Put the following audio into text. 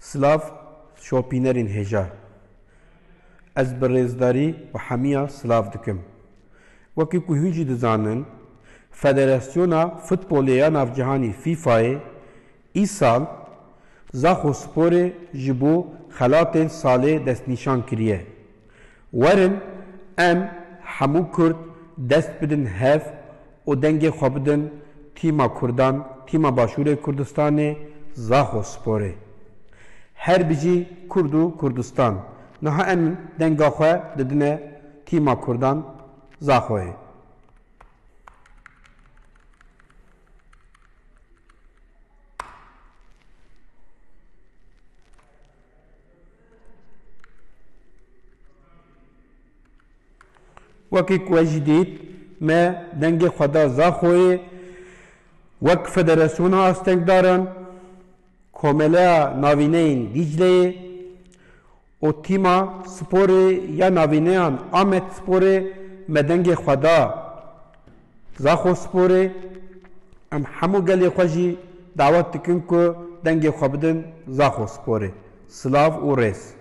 Slav şopînerên hêja. Ez bi rêzdarî û hemiya Slav dikim. Wekî ku hûn jî dizanin, Federasyona Futbolê ya Navcihanî FîFAyê îsal Zaxosporê ji bo xelatên salê destnîşan kiriye. Werin em hemû Kurd dest bidin hev û dengê xwe bidin tîma Kurdan, tîma Başûrê Kurdistanê Zaxosporê. Her bijî Kurd û Kurdistan. Niha em denga xwe didine tîma Kurdan Zaxoyê. Wekî ku ez jî dît me dengê xwe da Zaxoyê wek Federasyona Astengdaran, Komeleya Navîneyên Dîcleyê û tîma sporê ya navîneyan Amedsporê me dengê xwe da Zaxosporê. Em hemû gelê xwe jî dawet dikin ku dengê xwe bidin Zaxosporê. Silav û rêz.